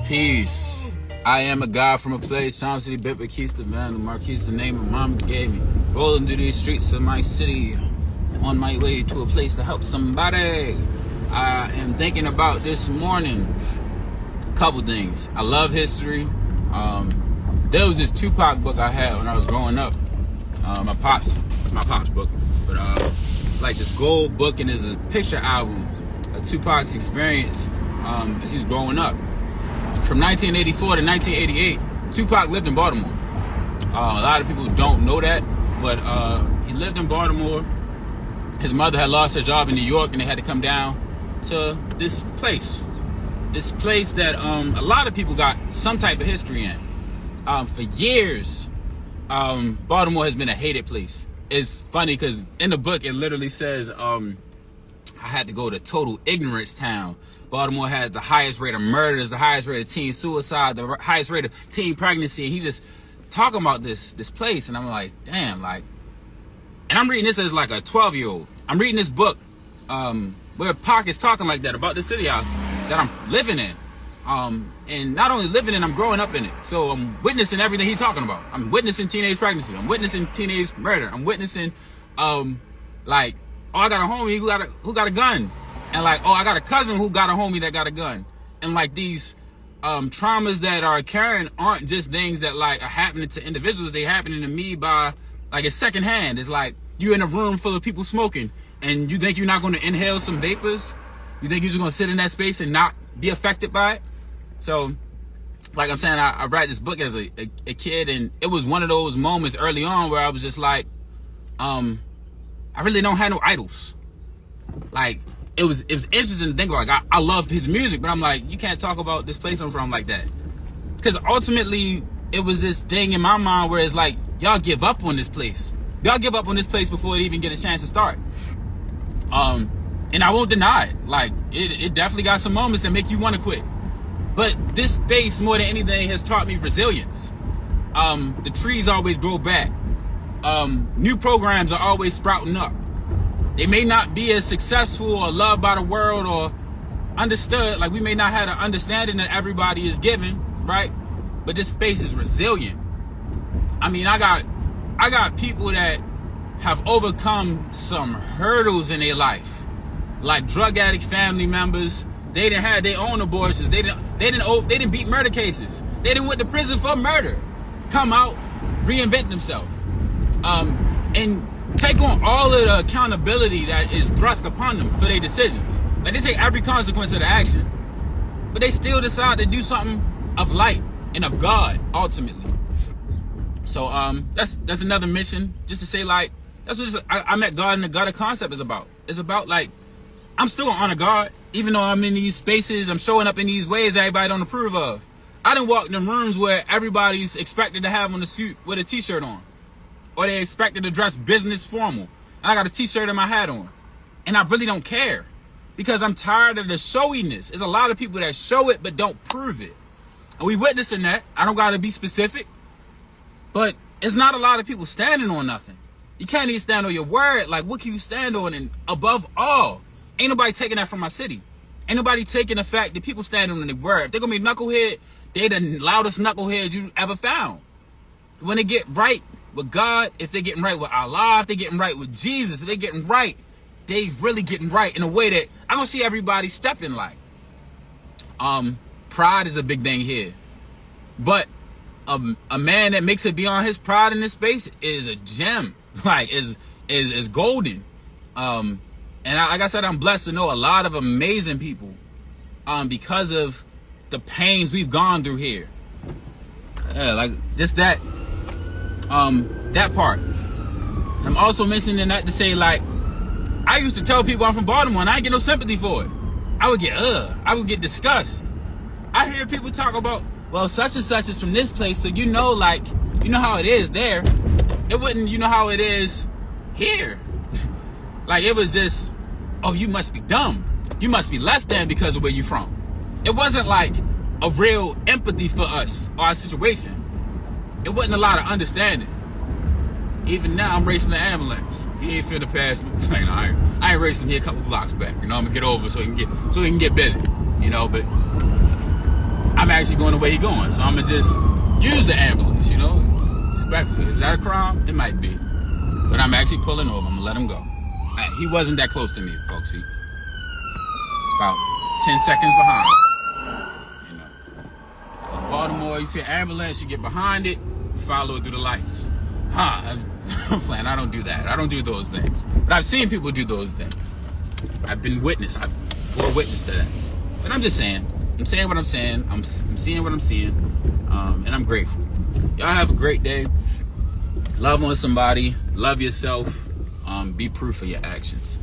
Peace. I am a guy from a place, Charm City, Bitbakista, man. Marquise, the name my mama gave me. Rolling through these streets of my city, on my way to a place to help somebody. I am thinking about this morning a couple things. I love history. There was this Tupac book I had when I was growing up. It's my pop's book, but like this gold book, and there's a picture album of Tupac's experience as he was growing up. From 1984 to 1988, Tupac lived in Baltimore. A lot of people don't know that, but he lived in Baltimore. His mother had lost her job in New York, and they had to come down to this place. This place that a lot of people got some type of history in. For years, Baltimore has been a hated place. It's funny because in the book, it literally says I had to go to total ignorance town. Baltimore had the highest rate of murders, the highest rate of teen suicide, the highest rate of teen pregnancy. And he's just talking about this place. And I'm like, damn, like, and I'm reading this as like a 12-year-old. I'm reading this book where Pac is talking like that about the city that I'm living in. And not only living in, I'm growing up in it. So I'm witnessing everything he's talking about. I'm witnessing teenage pregnancy. I'm witnessing teenage murder. I'm witnessing, like, oh, I got a homie who got a gun. And like, oh, I got a cousin who got a homie that got a gun. And like these traumas that are occurring aren't just things that like are happening to individuals. They happening to me by, like, it's secondhand. It's like you in a room full of people smoking and you think you're not going to inhale some vapors. You think you're just going to sit in that space and not be affected by it. So, like I'm saying, I read this book as a kid, and it was one of those moments early on where I was just like, I really don't have no idols. Like, it was interesting to think about. Like, I love his music, but I'm like, you can't talk about this place I'm from like that. Because ultimately, it was this thing in my mind where it's like, y'all give up on this place. Y'all give up on this place before it even get a chance to start. And I won't deny it. Like, it definitely got some moments that make you want to quit. But this space, more than anything, has taught me resilience. The trees always grow back. New programs are always sprouting up. They may not be as successful or loved by the world or understood. Like, we may not have the understanding that everybody is given, right? But this space is resilient. I mean, I got people that have overcome some hurdles in their life, like drug addict family members. They didn't have their own abortions. They didn't beat murder cases. They didn't went to prison for murder. Come out, reinvent themselves, and take on all of the accountability that is thrust upon them for their decisions. Like, they take every consequence of the action, but they still decide to do something of light and of God ultimately. So that's another mission, just to say, like, that's what I met God in the gutter concept is about. It's about, like, I'm still gonna honor God, even though I'm in these spaces, I'm showing up in these ways that everybody don't approve of. I done walked in rooms where everybody's expected to have on a suit with a t-shirt on, or they expected to dress business formal, and I got a t-shirt and my hat on, and I really don't care, because I'm tired of the showiness. There's a lot of people that show it but don't prove it, and we witnessing that. I don't gotta be specific, but it's not a lot of people standing on nothing. You can't even stand on your word. Like, what can you stand on? And above all, ain't nobody taking that from my city. Ain't nobody taking the fact that people standing on their word. If they're gonna be knucklehead, they the loudest knuckleheads you ever found. When they get right with God, if they're getting right with Allah, if they're getting right with Jesus, if they're getting right, they really getting right in a way that I don't see everybody stepping like. Pride is a big thing here. But a man that makes it beyond his pride in this space is a gem. Like, is golden. And like I said, I'm blessed to know a lot of amazing people because of the pains we've gone through here. Yeah, like just that part. I'm also mentioning that to say, like, I used to tell people I'm from Baltimore and I didn't get no sympathy for it. I would get disgust. I hear people talk about, well, such and such is from this place, so you know, like, you know how it is there. It wouldn't, you know how it is here. Like, it was just, oh, you must be dumb. You must be less than because of where you're from. It wasn't like a real empathy for us or our situation. It wasn't a lot of understanding. Even now, I'm racing the ambulance. He ain't finna pass me. I ain't racing here a couple blocks back. You know, I'm gonna get over so he can get busy. You know, but I'm actually going the way he's going. So I'm going to just use the ambulance, you know. Respectfully. Is that a crime? It might be. But I'm actually pulling over. I'm going to let him go. He wasn't that close to me, folks. He's about 10 seconds behind. You know. In Baltimore, you see an ambulance, you get behind it, you follow it through the lights. I'm playing. I don't do that. I don't do those things. But I've seen people do those things. I've been witness. I've been a witness to that. But I'm just saying. I'm saying what I'm saying. I'm seeing what I'm seeing. And I'm grateful. Y'all have a great day. Love on somebody. Love yourself. Be proof of your actions.